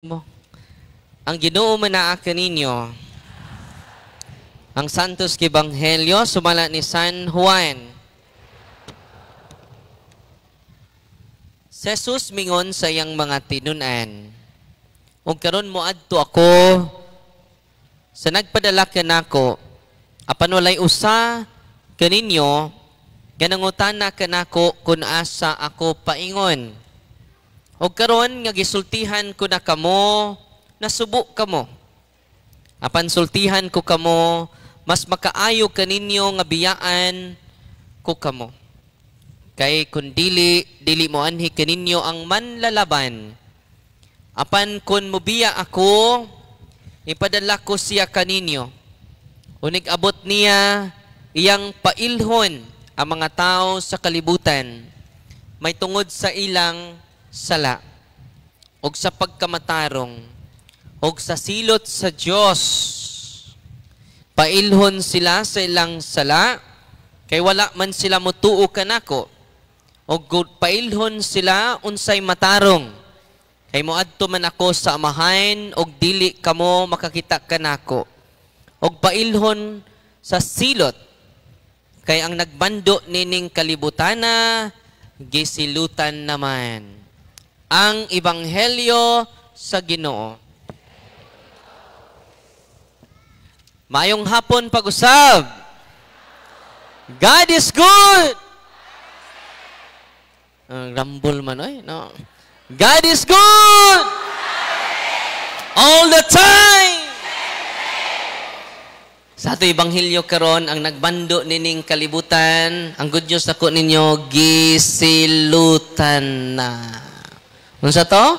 mo. Ang Ginoo manaa kaninyo. Ang Santos Ebanghelyo sumala ni San Juan. Jesus mingon sa iyang mga tinun-an. Ug karon moadto ako sa nagpadala kanako. Apan walay usa kaninyo ganangutana kanako kun asa ako paingon. O karon nga gisultihan ko na kamo, nasubo kamo. Apan sultihan ko kamo, mas makaayo kaninyo nga biyaan ko kamo. Kay kun dili mo anhi kaninyo ang manlalaban. Apan kun mobiya ako, ipadala ko siya kaninyo. Unig abot niya iyang pailhon ang mga tao sa kalibutan. May tungod sa ilang sala, og sa pagkamatarong, og sa silot sa Dios. Pailhon sila sa ilang sala, kay wala man sila mutuo kanako. Og pailhon sila unsay matarong, kay moadto man ako sa amahan, og dili kamo makakita kanako. Og pailhon sa silot, kay ang nagbando nining kalibutana, gisilutan naman. Ang Ebanghelyo sa Ginoo. Mayong hapon pag-usab. God is good. Rambol man oy, no. God is good. All the time. Sa ato Ebanghelyo karon ang nagbando nining kalibutan, ang good news nako ninyo gisilutan na. Unsa to?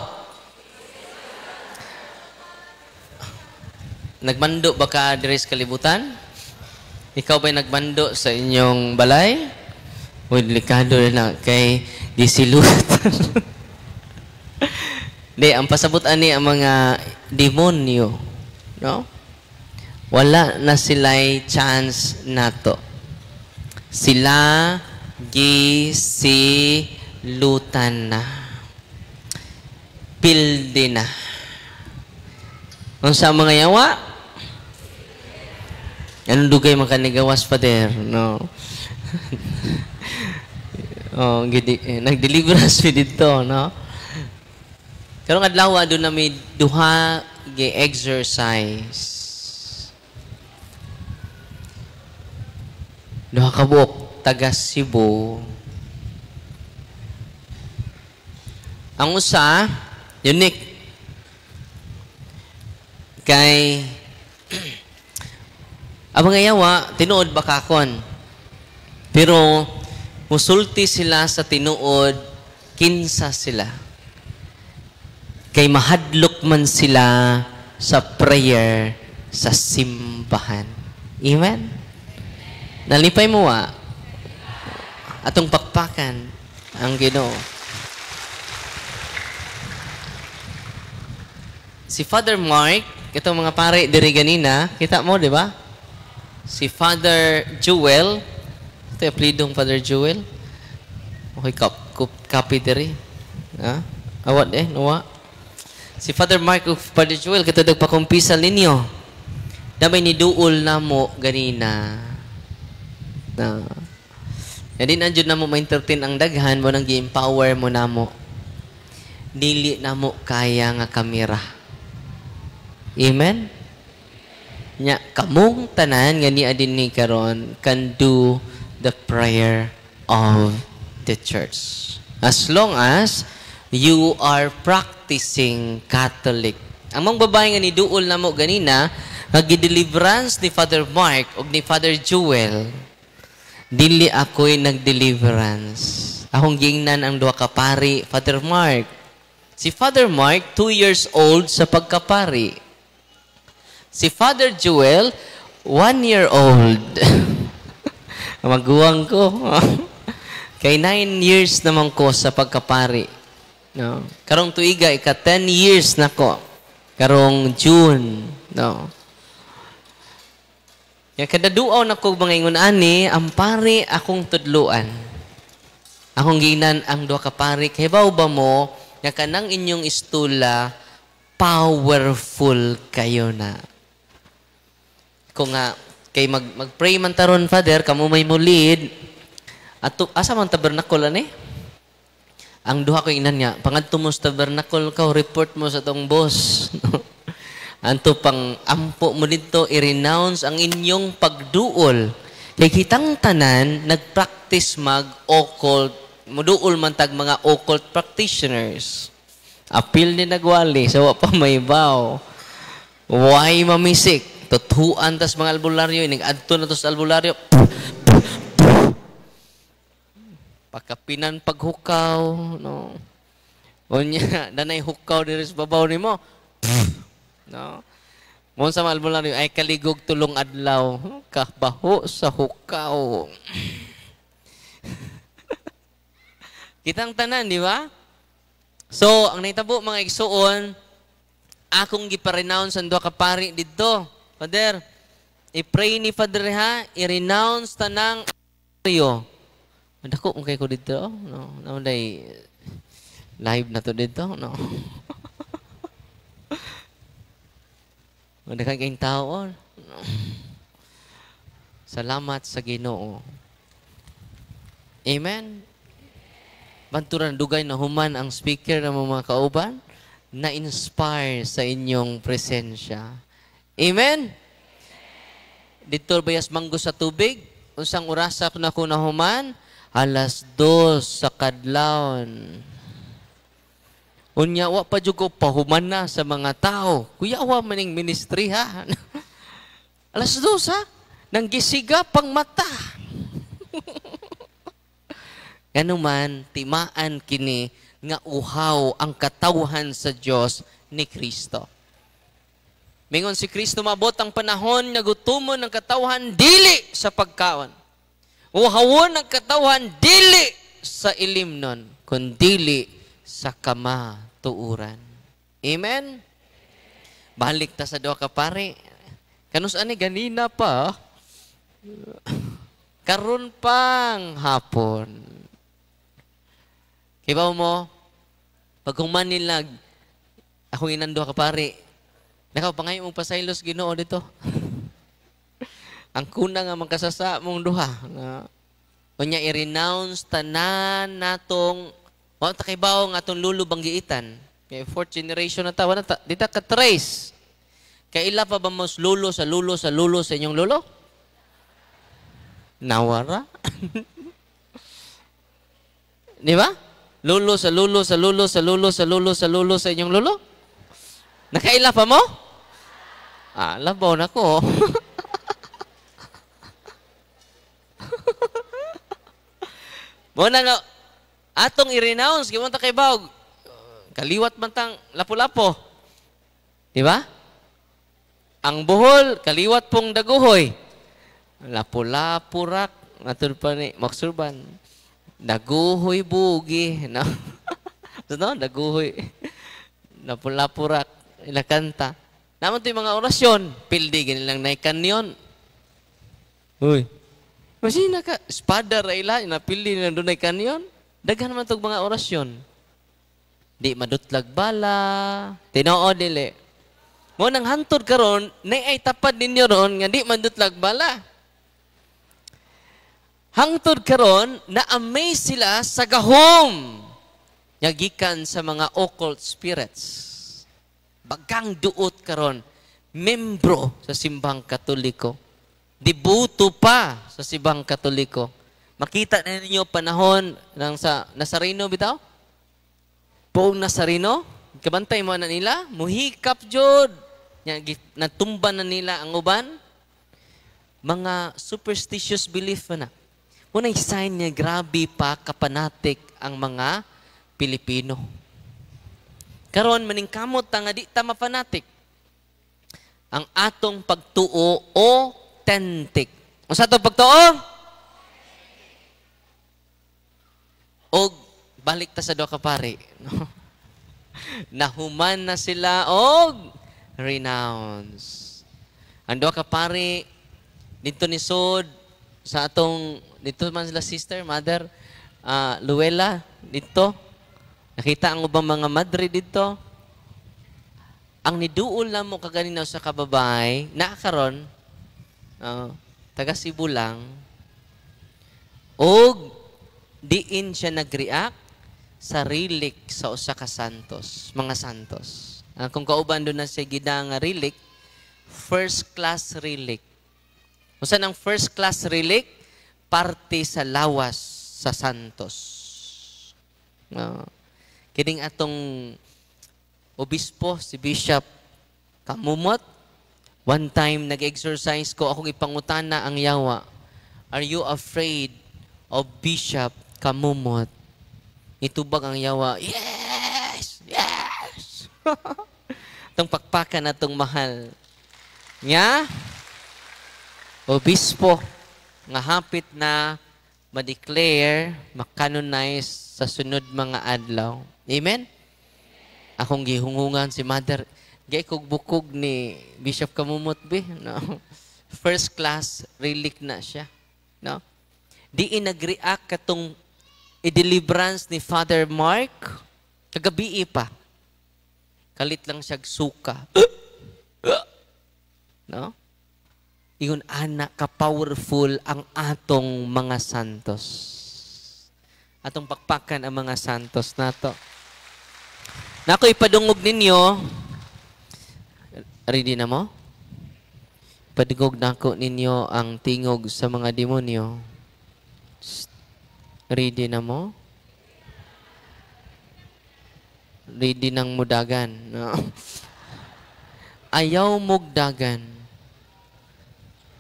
Nagbando ba ka diri sa kalibutan? Ikaw ba'y nagbando sa inyong balay? O delikado na kay gisilutan. Di, ang pasabot ani ang mga demonyo, no? Wala na sila'y chance nato. Sila gisilutan na. Pilde na. Kung sa mga yawa, anong dugay makanigawas pa der, no? Oh, nagdeliverance mi dito, no? Karong adlaw doon na may duha gi-exercise. Duha ka buok taga Cebu. Ang usa unique kay ang mga yawa tinuod bakakon, pero musulti sila sa tinuod kinsa sila kay mahadlok man sila sa prayer sa simbahan. Amen. Nalipay mo atong pakpakan ang Ginoo. Si Father Mark, itong mga pare diri ganina, kita mo, di ba? Si Father Jewel, ito yung apelidong Father Jewel. Okay, copy diri. Ha? Awat nawa. Si Father Mark of Father Jewel, kita nagpakumpisal ninyo. Damay ni duol na mo ganina. Na. Hindi na dyan na mo ma-entertain ang daghan mo nang gi-empower mo na mo. Dili na mo kaya nga kamera. Amen? Nya, kamong tanan nga ni adin ni karon can do the prayer of the church. As long as you are practicing Catholic. Ang mga babae nga ni duol na mo ganina, nag-deliverance ni Father Mark o ni Father Jewel, dili ako'y nag-deliverance. Akong gingnan ang duha ka pari, Father Mark. Si Father Mark, 2 years old sa pagkapari. Si Father Jewel, 1 year old. Maguwang ko. Kay 9 years naman ko sa pagkapari. No? Karong tuiga, 10 years na ko. Karong June. No? Kaya kada duaw na ko mga ingon ani, ang pari akong tudluan. Akong ginan ang duha ka pari. Kay ba mo, nga kanang inyong istula, powerful kayo na. Kung nga, kay mag-pray man taron, Father, kamo may mulid, at asa man tabernacle ani? Ang duha ko inan niya, pangadto mo sa tabernacle ka, report mo sa tong boss. Anto pang ampo mo dito, i-renounce ang inyong pagduol. Kay kitang tanan, nag-practice mag-occult, muduol man tag mga occult practitioners. Apil ni nagwali, sawa pa may baw. Why mamisik? Tutuan tas mga albularyo, nag-adto na to sa albularyo. Pakapinan paghukaw, no. Unya, danay hukaw diri sa babaw nimo. No. Mon sa albularyo ay kaligog tulong adlaw, kabaho sa hukaw. Kitang tanan, di ba? So, ang naitabo mga igsuon, akong gipa-renounce ang duha ka pari didto. Father, i-pray ni Father ha, i-renounce tanang albularyo. Madako mo kayo ko dito, no? Naunday live na to dito, no? Madakang kayong tao, no? Salamat sa Ginoo. Amen? Banturan dugay na human ang speaker ng mga kauban na inspire sa inyong presensya. Amen? Dito bayas manggo sa tubig, unsang orasap na ko na human, 2:00 sa kadlawon. Unya, wa pa dyan ko pahuman na sa mga tao. Kuya, wa maning ministry ha. 2:00 ha? Nang gisiga pang mata. Gano man, timaan kini nga uhaw ang katawhan sa Diyos ni Kristo. Mingon si Kristo, mabot ang panahon nga gutumon ng katawhan dili sa pagkaon. Uhawon ang katawhan dili sa ilimnon, kundili sa kamatuuran. Amen? Balik ta sa duha ka pare. Kanus ani ganina pa. Karon pang hapon. Kibaw mo, pag human nilag, ako inando ka pare, nakapangay mong pasaylos Ginoo dito. Ang kuna nga magkasasa mong duha. Kunya i-renounce tanan natong, wala ta kibaw nga atong lulubang giitan. Kaya 4th generation na ta, wala ta, di ta ka-trace. Kaya ila pa ba mas lulo sa inyong lulo? Nawara? Di ba? Lulo sa inyong lulo? Nakaila pa mo? Labaw na ko. Muna nga, atong i-renounce, gimunta kay Baog, kaliwat man tang lapu-lapo. Di ba? Ang buhol, kaliwat pong daguhoy. Lapu-lapu rak, natul pa ni Maksurban. Daguhoy bugi. No? No? Daguhoy. Lapu-lapu rak, inakanta. Naman ito yung mga orasyon, pildi, ganilang naikan yun. Uy. Masina ka, espada raila, inapili na doon ay kanyon. Daghan naman itong mga orasyon. Di madutlag bala, tinoo dili. Mo nang hantod karon, nay ay tapad ninyo ron, nga di madutlag bala. Hangtod karon, na-amaze sila sa gahom. Yagikan sa mga occult spirits. Bagang duot karon, membro sa simbang Katoliko. Dibuto pa sa Sibang Katoliko. Makita na ninyo panahon ng sa Nazareno bitaw? Buong Nazareno, kabantay mo na nila, muhikap jud. Natumba na nila ang uban. Mga superstitious belief na. Muna sign niya, grabe pa kapanatik ang mga Pilipino. Karon maningkamot nga di ta mapanatik. Ang atong pagtuo authentic. O sa ito pagtuo? O balik ta sa doka pare. No? Nahuman na sila og renounce. Ang doka pare dito ni Sod sa atong dito man sila sister, mother, Luella dito. Nakita ang ubang mga madre dito. ang niduol na mo kaganinaw sa kababay, naakaron, taga Cebu lang, o diin siya nag-react sa relic sa usa ka santos, mga santos. Kung kauban doon na siya gidang relic, first class relic. Usa ng first class relic, parte sa lawas sa santos. Kining atong obispo, si Bishop Kamumot, one time nag-exercise ko, akong ipangutana ang yawa, are you afraid of Bishop Kamumot? Itubag ang yawa, yes! Yes! Itong pakpakan na itong mahal. Nga, obispo, nga hapit na ma-declare, ma-canonize sa sunod mga adlaw. Amen? Akong gihungungan si Mother, gay kog bukog ni Bishop Kamumot, be. No? First class relic na siya. No? Di nag-react katong i-deliverance ni Father Mark, kagabi pa. Kalit lang siyag suka. No? Iyon anak ka-powerful ang atong mga santos. Atong pakpakan ang mga santos nato. Nako ipadungog ninyo. Ready na mo? Padungog nako ninyo ang tingog sa mga demonyo. Ready na mo? Ready ng mudagan. No? Ayaw mugdagan.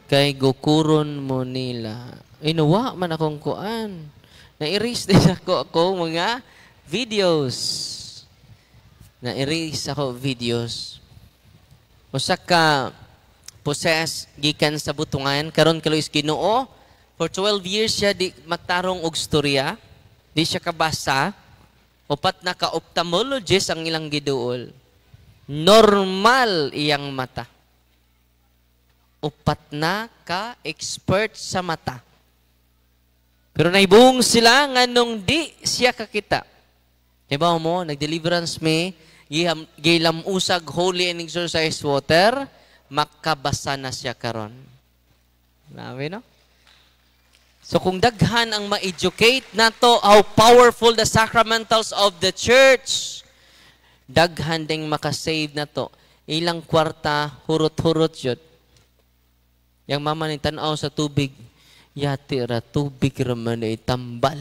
Kay gukuron mo nila. Inuwa man akong kuan. Na-erase din ako mga videos. Na-erase ako videos. Usa ka possess gikan sa butungan. Karon kalois Ginoo. For 12 years siya di matarong og storya. Di siya kabasa. Upat na ka-ophthalmologist ang ilang giduol. Normal iyang mata. Upat na ka-expert sa mata. Pero naibung sila nga nung di siya kakita. Diba mo, nag-deliverance me, gilamusag holy and exorcised water, makabasa na siya karon. Nabi, no? So kung daghan ang ma-educate nato how powerful the sacramentals of the church, daghan ding makasave na to. Ilang kwarta, hurot-hurot yun. Yang mama ni tanaw sa tubig, yati ra tubig raman ay tambal.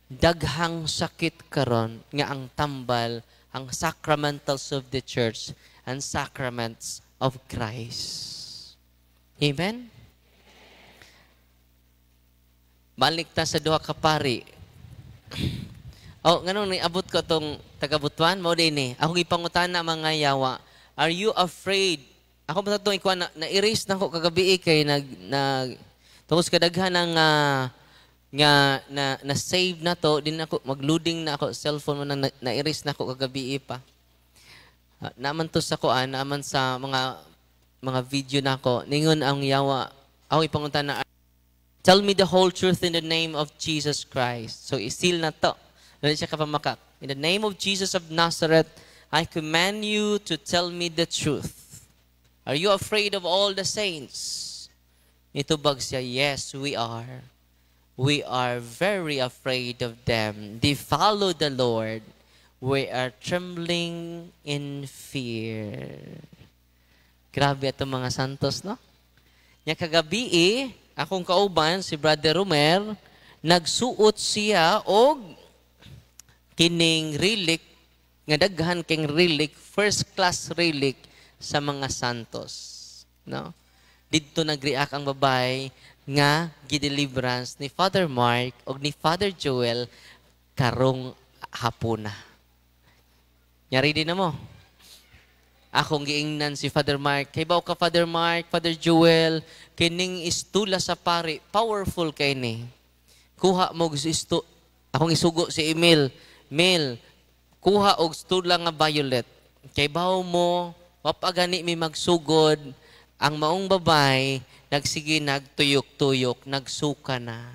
Daghang sakit karon nga ang tambal, ang sacramentals of the church, and sacraments of Christ. Amen? Balik ta sa duha ka pari. Nganong niabot ko tong tagabutuan mo din ni. Ako gipangutana mga yawa. Are you afraid? Ako ba itong ikuha na-erase na ko kagabi kay tungkol kadaghan ng na-save na to, din ako, mag-loading na ako, cellphone mo na-erase na ko kagabi pa. Naman to sa kuan, naman sa mga video na ko, ningon ang yawa, ako ipangunta na, tell me the whole truth in the name of Jesus Christ. So, isil na to. Dali siya kapamakak. In the name of Jesus of Nazareth, I command you to tell me the truth. Are you afraid of all the saints? Itubag siya, yes, we are. We are very afraid of them. They follow the Lord. We are trembling in fear. Grabe itong mga santos, no? Nya kagabi akong kauban, si Brother Romer, nagsuot siya og kining relic, nga daghan king relic, first class relic sa mga santos. No? Dito nag-react ang babae nga gideliverance ni Father Mark o ni Father Joel karong hapuna. Nyari din na mo. Akong giingnan si Father Mark. Kay baw ka Father Mark, Father Joel, kining istula sa pari, powerful kay ni. Kuha mo isto, akong isugo si Emil. Mel, kuha og istula nga violet. Kay baw mo, wapagani mi magsugod, ang maong babay, nagsige nagtuyok-tuyok, nagsuka na.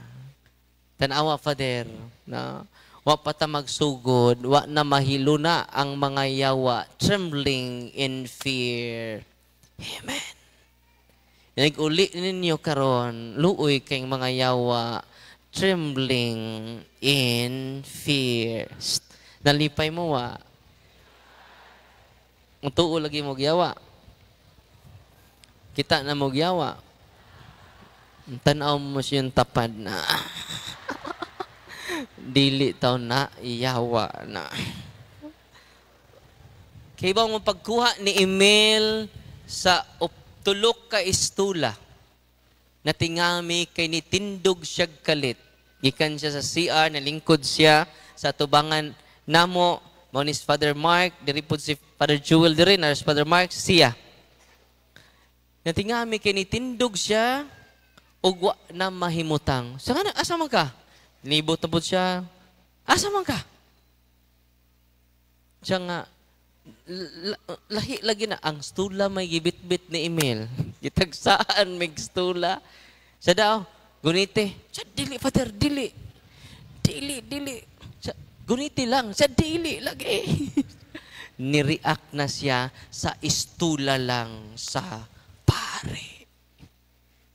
Tanawa, Father. Na? Wa pa ta magsugod, wa na mahiluna ang mga yawa, trembling in fear. Amen. Nag-uli ninyo karon, luoy kayong mga yawa, trembling in fear. Nalipay mo wa. Ang tuo lagi mo yawa. Kita na mo yawa. Tanaw mo siyang tapad na. Dili taw na iyawa na. Kaya ba mo pagkuha ni email sa tulok ka istula na tingami kay nitindog siyag kalit. Gikan siya sa CR, nalingkod siya sa tubangan namo, Monis Father Mark, diri po si Father Jewel diri, na Father Mark, siya. Natingami kay nitindog siya, ugwa na mahimutang. Sa nga, asa man ka? Nibot na po siya. Asa man ka? Siya nga, lahi lagi na, ang stula may gibit-bit ni email. Gitagsaan may stula. Siya daw, gunite. Siya, dili, Father, dili. Dili. Siya, gunite lang. Siya, dili, lagi. Nireact na siya sa istula lang sa pare.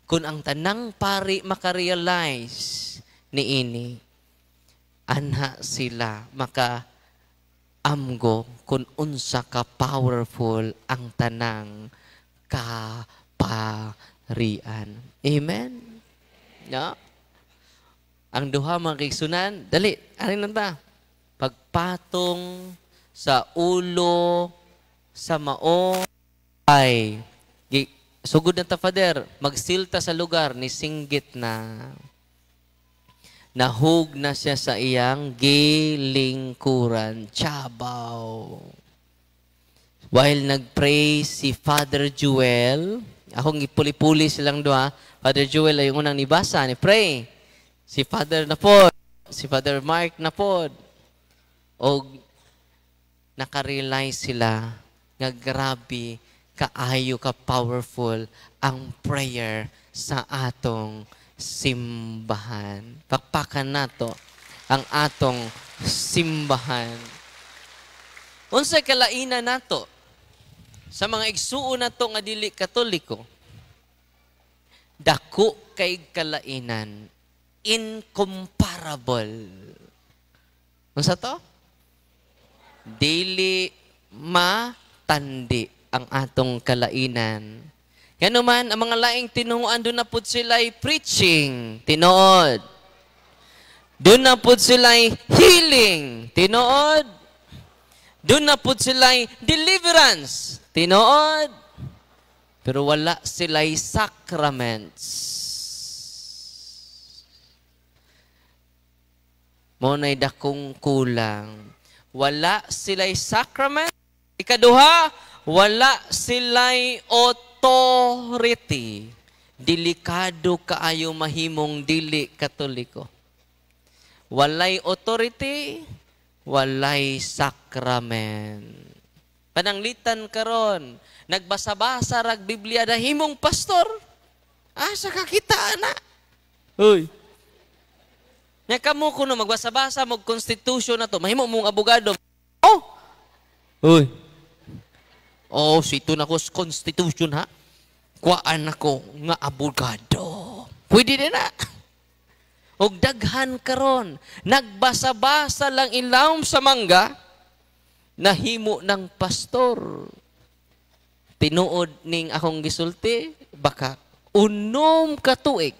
Kung ang tanang pari makarealize ni ini, anha sila maka-amgo kung unsa ka powerful ang tanang kaparian. Amen? No? Ang duha mga kaigsunan, dali, arin lang ta. Pagpatong sa ulo, sa mao, ay sugod na ta, Father, magsilta sa lugar ni singgit na. Nahug na siya sa iyang gilingkuran. Chabaw. While nagpray si Father Jewel, akong ipuli-puli silang doha, Father Jewel ay yung unang nibasa, ni pray. Si Father na pod, si Father Mark na pod. O nakarealize sila nga grabe kaayo ka powerful ang prayer sa atong simbahan. Pakpakan nato ang atong simbahan. Unsay kalainan nato sa mga igsuon nato nga dili Katoliko? Dako kay kalainan, incomparable. Unsa to? Dili matandi ang atong kalainan. Yan naman, ang mga laing tinuuan, doon na po sila'y preaching, tinood. Doon na po sila'y healing, tinood. Doon na po sila'y deliverance, tinood. Pero wala sila'y sacraments. Muna'y dakong kulang. Wala sila'y sacrament. Ikaduha, wala sila'y authority. Delikado kaayo mahimong dili Katoliko. Walay authority, walay sakramen. Pananglitan karon, nagbasa-basa rag Biblia da himong pastor. Asa ka kita na? Hoy. Nya kamo kuno magbasa-basa mo constitution na to, mahimo mong abogado. Oh. Hoy. Oh, sito na ko constitution ha. Kuan ako nga abogado. Pwede din na. Og daghan karon, nagbasa-basa lang ilawom sa mangga, nahimo ng pastor. Tinuod ning akong gisulti, baka unom ka tuig,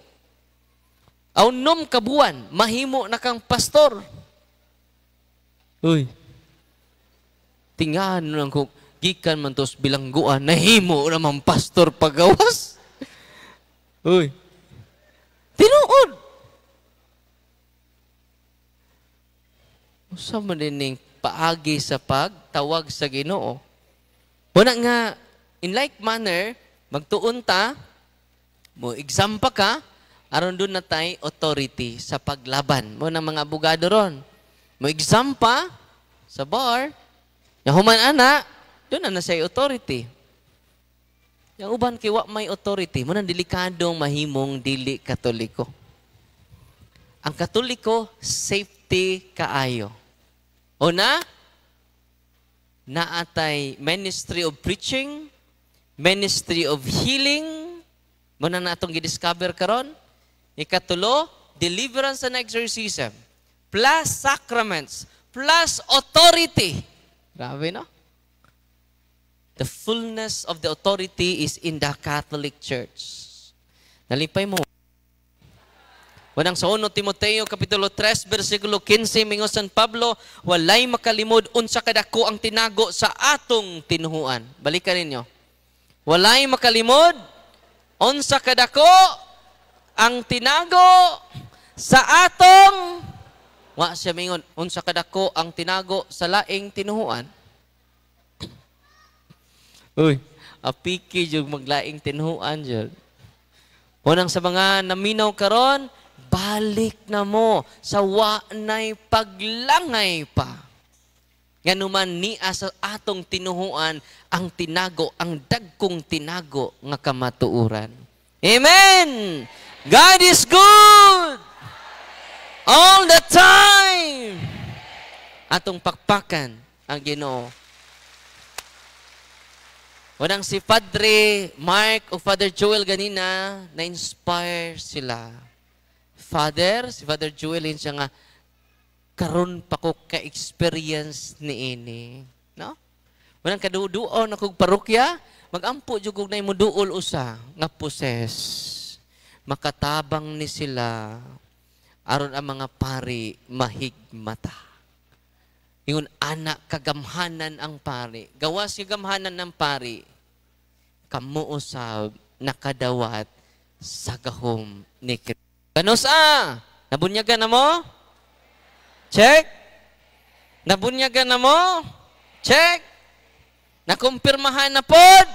unom ka buwan, mahimo na kang pastor. Uy, tingahan lang ko, gikan man tos bilangguan, nahimo naman pastor pagawas. Uy, tinuod. Usa man dining paagi sa pagtawag sa Ginoo. Muna nga, in like manner, magtuon ta, mo exam pa ka, aron doon na tay authority sa paglaban. Muna mga abogado ron. Mo exam pa sa bar, yahuman ana, doon na say authority. Yang uban kay wa may authority, muna delikadong mahimong dili Katoliko. Ang Katoliko, safety authority kaayo. Una, naatay ministry of preaching, ministry of healing, muna na itong gidiscover karon. Ikatulo, deliverance and exorcism, plus sacraments, plus authority. Grabe, no? The fullness of the authority is in the Catholic Church. Nalipay mo. Wanang sa 1 Timoteo Kapitulo 3, versikulo 15, mingo San Pablo, walay makalimod unsa kadako ang tinago sa atong tinuhuan. Balikan ninyo. Walay makalimod unsa kadako ang tinago sa atong, wa siya mingon, unsa kadako ang tinago sa laing tinuhuan. Uy, apiki yung maglaing tinuhuan dyan. Unang sa mga naminaw karon, balik na mo sa wanay paglangay pa. Nganuman ni sa atong tinuhuan ang tinago, ang dagkong tinago nga kamatuuran. Amen! God is good! All the time! Atong pakpakan ang Ginoo. Unang si Padre Mark o Father Joel ganina, na-inspire sila. Si Father Joel, yun siya nga, karon pa ko ka-experience ni ini. No? Unang kaduduon na kong parokya, mag-ampo jugog na mo duol usa, nga poses. Makatabang ni sila, aron ang mga pari mahigmata. Yung anak kagamhanan ang pari. Gawas yung gamhanan ng pari. Kamuusab nakadawat sa gahom ni Kristo. Ganos nabunyagan na mo? Check. Nabunyagan na mo? Check. Nakumpirmahan na pod?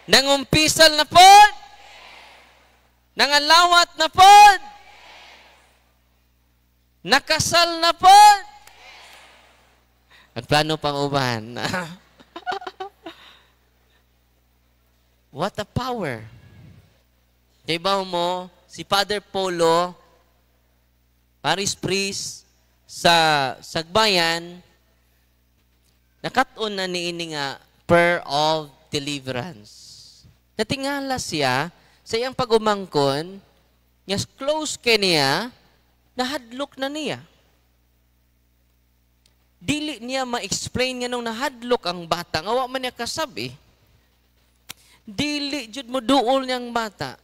Nangumpisal na pod? Nangalawat na pod? Nakasal na pod? Nagplano pang uban. What a power. Diba mo, si Father Polo, Paris Priest, sa Sagbayan, nakat-on na niini nga prayer of deliverance. Natingala siya sa iyang pag-umangkon, nga close kay niya, nahadlok na niya. Dili niya ma-explain nga nung nahadlok ang bata. Nga wa man niya kasabi. Dili jud mo duol niyang bata.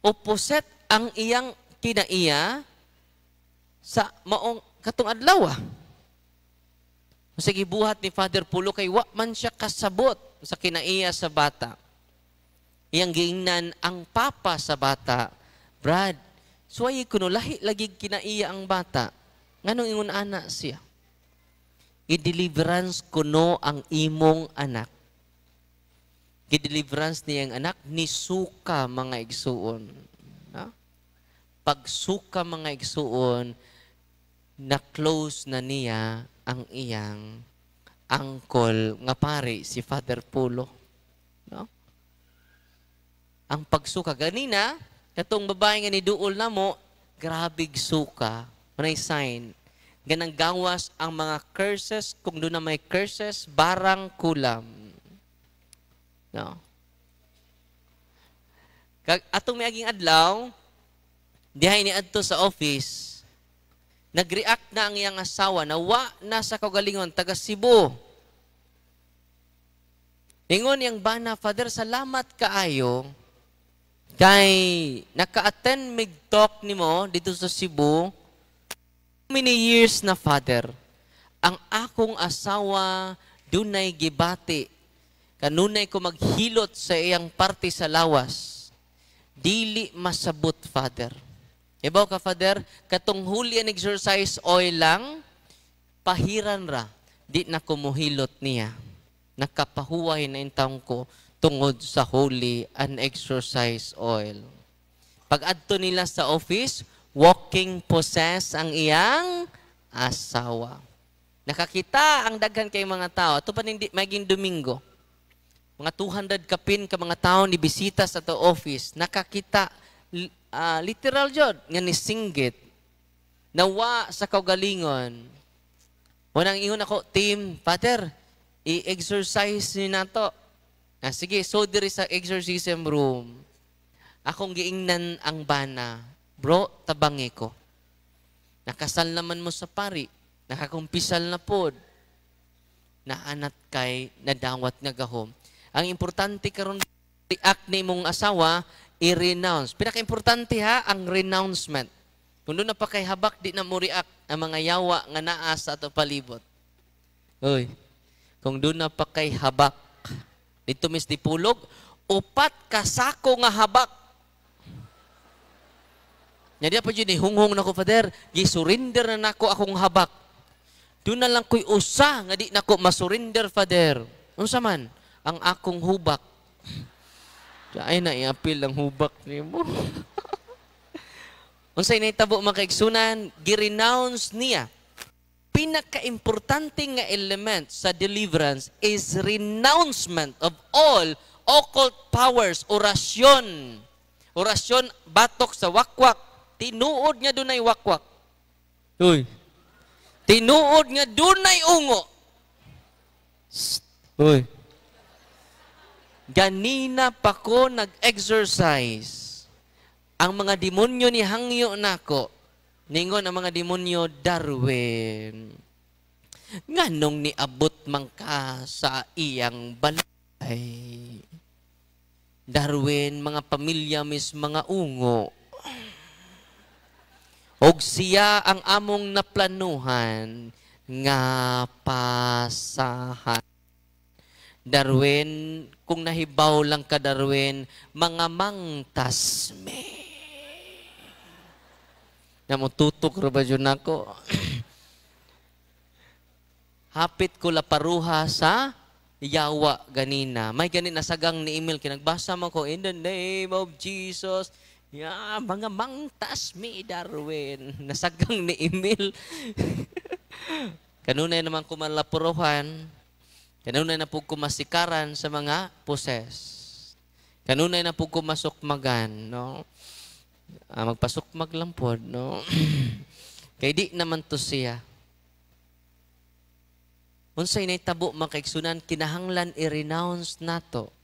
Opposite ang iyang kinaiya sa maong katong adlaw. Sige buhat ni Father Pulo kay wa man siya kasabot sa kinaiya sa bata. Iyang giingnan ang papa sa bata. Brad, suway kuno lahi lagi kinaiya ang bata. Nganong ingon ana siya? I-deliverance kuno ang imong anak. I-deliverance niya ang anak, ni suka mga igsuon. Ha? Pagsuka mga igsuon, na-close na niya ang iyang uncle nga pare, si Father Pulo. No? Ang pagsuka, ganina, katong babae nga ni duol na mo, grabig suka, manay sign, ganang gawas ang mga curses, kung doon na may curses, barang kulam. No? Atong may aging adlaw, dihay ni adto sa office, nag-react na ang iyang asawa na wa na sa kagalingon, taga Cebu. Ingon yang bana, Father, salamat kaayo, kay naka-attend mig-talk ni mo dito sa Cebu, many years na, Father, ang akong asawa dunay gibati. Kanunay ko maghilot sa iyang parte sa lawas. Dili masabot, Father. Ibaw ka, Father, katong holy and exercise oil lang, pahiran ra, di na kumuhilot niya. Nakapahuway na yung taong ko tungod sa holy and exercise oil. Pag adto nila sa office, walking possess ang iyang asawa. Nakakita ang daghan kay mga tao. Ito pa hindi maging Domingo. Mga 200 kapin ka mga tao ni bisita sa to office. Nakakita, literal jud nga ni singgit. nawa sa kaugalingon. Unang ingon ako, team, Father, i-exercise ni nato. Sige, so diri sa exorcism room, akong giingnan ang bana. Bro, tabangi ko. Nakasal naman mo sa pari. Nakakumpisal na pod. Naanat kay nadawat nga gahom. Ang importante karon react ni mong asawa, i-renounce. Pinaka-importante ha, ang renouncement. Kung doon na pa kay habak, di na mo react ang mga yawa nga naa sa ato palibot. Uy, kung doon na pa kay habak, dito mis dipulog, upat kasako nga habak. Nya diya pa dyan, hunghong na ko, Father, gisurrender na nako akong habak. Doon na lang ko'y usa, nga di nako masurrender, Father. Ano man, ang akong hubak. Ay na, i-appeal ang hubak niyo mo. Unsay naitabo mga kaigsunan, gi-renounce niya. Pinaka-importante nga element sa deliverance is renouncement of all occult powers, orasyon. Orasyon, batok sa wakwak. Tinuod nga dunay wakwak. Uy. Tinuod nga dunay ungo. Uy. Ganina pa ko nag-exercise. Ang mga demonyo ni hangyo nako, ningon ang mga demonyo, Darwin. Nganong niabot man ka sa iyang balay? Darwin, mga pamilya mis mga ungo. Og siya ang among naplanuhan nga pasahan. Darwin, kung nahibaw lang ka, Darwin, mga mangtas me. Namututok ra ba yun ako? Hapit ko laparuha sa yawa ganina. May ganina sagang ni email, kinagbasa mo ko, in the name of Jesus, mga mangtas me, Darwin. Nasagang ni email. Kanunay naman kumalapuruhan. Kanunay na po kumasikaran sa mga poses. Kanunay na po kumasukmagan, no? Magpasukmag lang po, no? Kay di naman to siya. Unsay naitabo mga kaigsunan, kinahanglan i-renounce nato.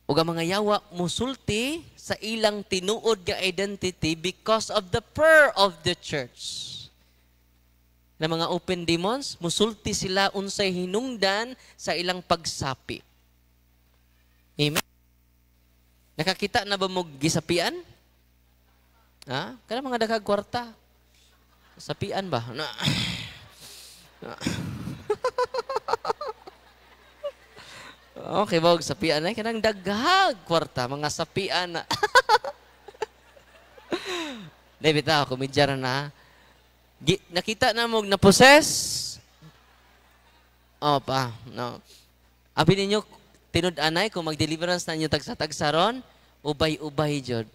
Ug ang mga yawa musulti sa ilang tinuod nga identity because of the prayer of the church. Na mga open demons, musulti sila unsay hinungdan sa ilang pagsapi. Amen? Nakakita na ba mo gisapian? Ha? Kana mga daghang kwarta. Sapian ba? Na. Okay ba, sapian ay kanang daghang kwarta, mga sapian na. David ako, kumidya na. Nakita na mo na-possess? O pa, no. Abi ninyo, tinud-anay, kung mag-deliverance na inyo tagsa-tagsaron, ubay-ubay jud.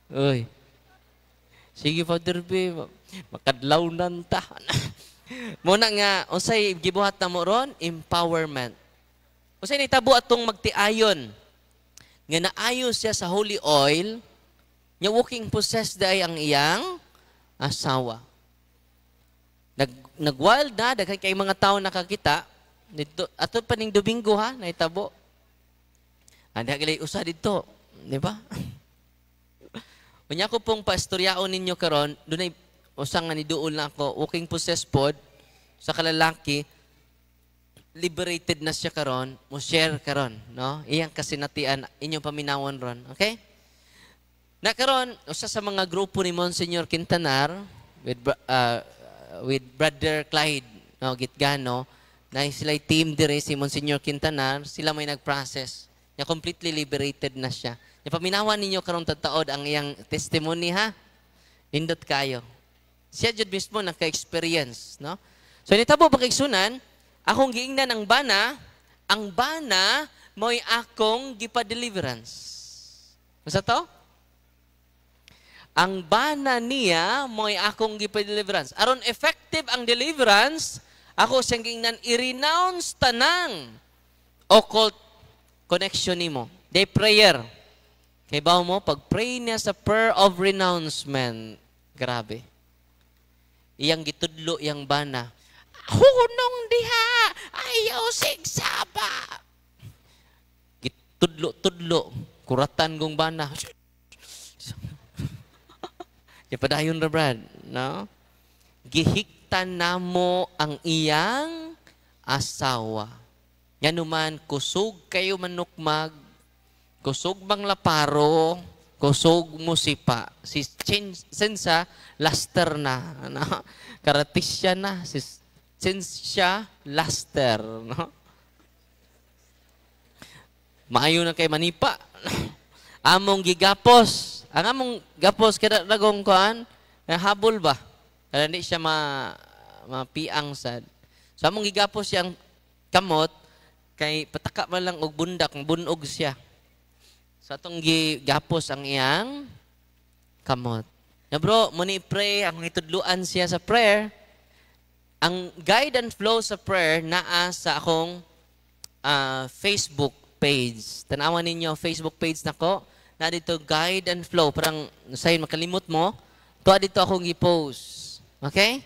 Uy. Sige, Father B, makadlawnan ta. Muna nga, unsay gibuhat na mo ron? Empowerment. Unsay nitabo atong magtiayon. Nga naayos siya sa holy oil, nya walking possessed day ang iyang asawa. Nag-wild na, daghan kay mga tao nakakita. Dito, ato pa ning Domingo ha, naitabo. Anda gilay usa dito, di ba? Unya ko pong paistoryaon ninyo karon, dunay usa nga niduol na ako, walking possessed pod sa kalalaki, liberated na siya karon, mo share karon, no? Iyang kasinatian, inyong paminawon ron, okay? Na karon, usa sa mga grupo ni Monsignor Quintanar with Brother Clyde, no, Gitgano, na sila team dire si Monsignor Quintanar, sila may nag-process. Niya completely liberated na siya. Niya paminawan ninyo karong tataod ang iyang testimony ha. Indot kayo. Siya jud mismo naka-experience, no? So nitabo ba kaigsunan, akong giingnan ang bana mo'y akong gipa-deliverance. Masa to? Ang bana niya mo'y akong gipa-deliverance. Aron effective ang deliverance, ako siyang giingnan i-renounce tanang occult connection nimo. Day prayer. Kay bawo mo, pag pray niya sa prayer of renouncement, Grabe. Iyang gitudlo iyang bana. Hunong diha, ayaw sigsaba. Gitudlo-tudlo, kuratan gong bana. Padayon ra brad, no? Gihiktan namo ang iyang asawa. Yan naman, kusog kayo manukmag, kusog bang laparo, kusog mo sipa. Si Sinsa, laster na. No? Karatisya na. Si Sinsa, laster. No? Maayo na kay manipa. Among gigapos. Ang among gapos, kada lagong kuan, habol ba? Kaya hindi siya mapiang sad. So among gigapos siyang kamot, kay pataka man lang og bundak, bunog siya. So atong gigapos ang iyang kamot. Na bro, muni pray, ang itudluan siya sa prayer. Ang guide and flow sa prayer naa sa akong Facebook page. Tanawan ninyo Facebook page nako. Na dito guide and flow, parang say makalimot mo, tuwa dito akong i-post. Okay?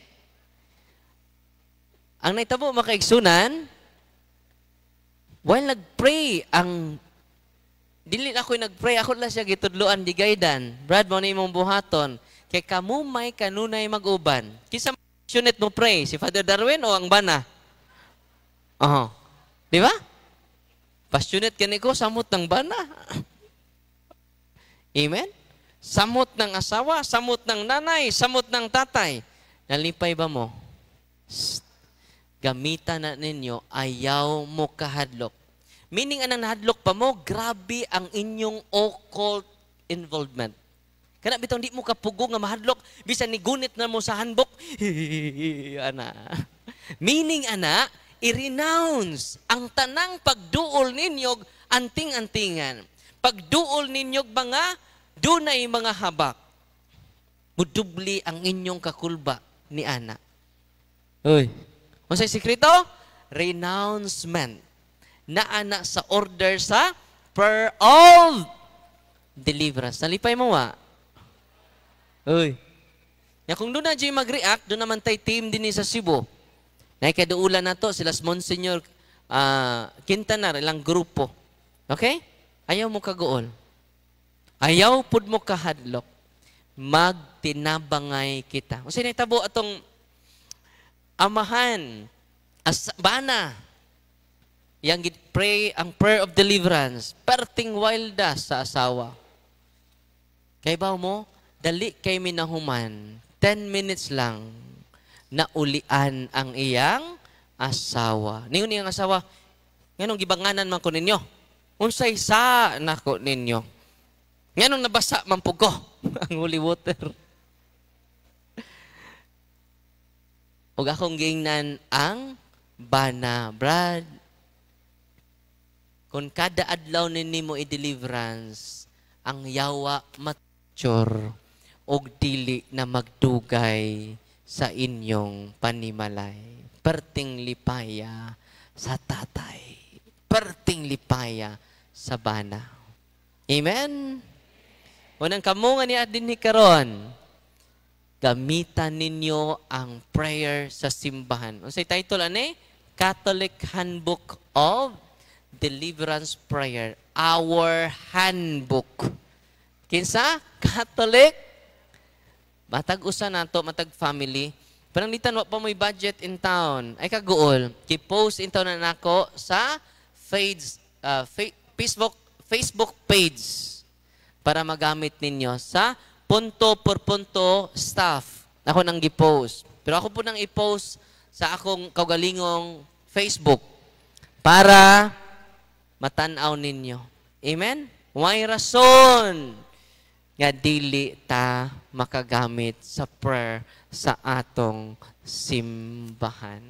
Ang naitabo makaigsunan, while nagpray, dili ako'y nagpray, ako lang siya gitudluan, di gaidan. Brad, mo na imong buhaton, kay kamu may kanunay mag-uban. Kisa unit mo pray, si Father Darwin o ang bana? Di ba? Passionate ka ko, samot ng bana. Amen? Samot ng asawa, samot ng nanay, samot ng tatay. Nalipay ba mo? Gamitan na ninyo, ayaw mo kahadlok. Meaning, anang nahadlok pa mo, grabe ang inyong occult involvement. Kana bitong di mo kapugo nga mahadlok, bisan ni gunit na mo sa handbook, ana. Meaning, ana, i-renounce ang tanang pagduol ninyog anting-antingan. Pagduol ninyog mga dunay mga habak. Mudubli ang inyong kakulba ni ana. Uy. Ano sa sikreto? Renouncement. Na ana sa order sa prayer of deliverance. Nalipay mo wa? Uy. Ya kung doon na dyan mag-react, doon naman tayo team din sa Cebu. Naikaduulan na to, sila Monsignor Quintanar, ilang grupo. Okay? Ayaw mo kagool. Ayaw pud mo kahadlok. Magtinabangay kita. Kasi naitabo atong amahan, bana, yang pray ang prayer of deliverance, perting wilda sa asawa. Kay ba mo, dali kay minahuman, 10 minutes lang, naulian ang iyang asawa. Ningon niyang asawa, nganong gibanganan man ko ninyo? Unsay sa nako ninyo? Nganong nabasa man po ko ang holy water? Ug akong giingnan ang bana, Brad. Kung kada adlaw ninimo i-deliverance, ang yawa mature og dili na magdugay sa inyong panimalay. Perting lipaya sa tatay. Perting lipaya sa bana. Amen? Unang kamungan ni Adin Hikaron, gamitan ninyo ang prayer sa simbahan. Unsay title ani? Catholic Handbook of Deliverance Prayer. Our handbook. Kinsa? Catholic. Matag usa nato, matag family. Parang litan wa pa mo'y budget in town. Ay kaguol. Ki-post in town na nako sa Facebook page para magamit ninyo sa punto por punto staff. Ako nang gi-post. Pero ako po nang i-post sa akong kaugalingong Facebook para matanaw ninyo. Amen? May rason nga dili ta makagamit sa prayer sa atong simbahan.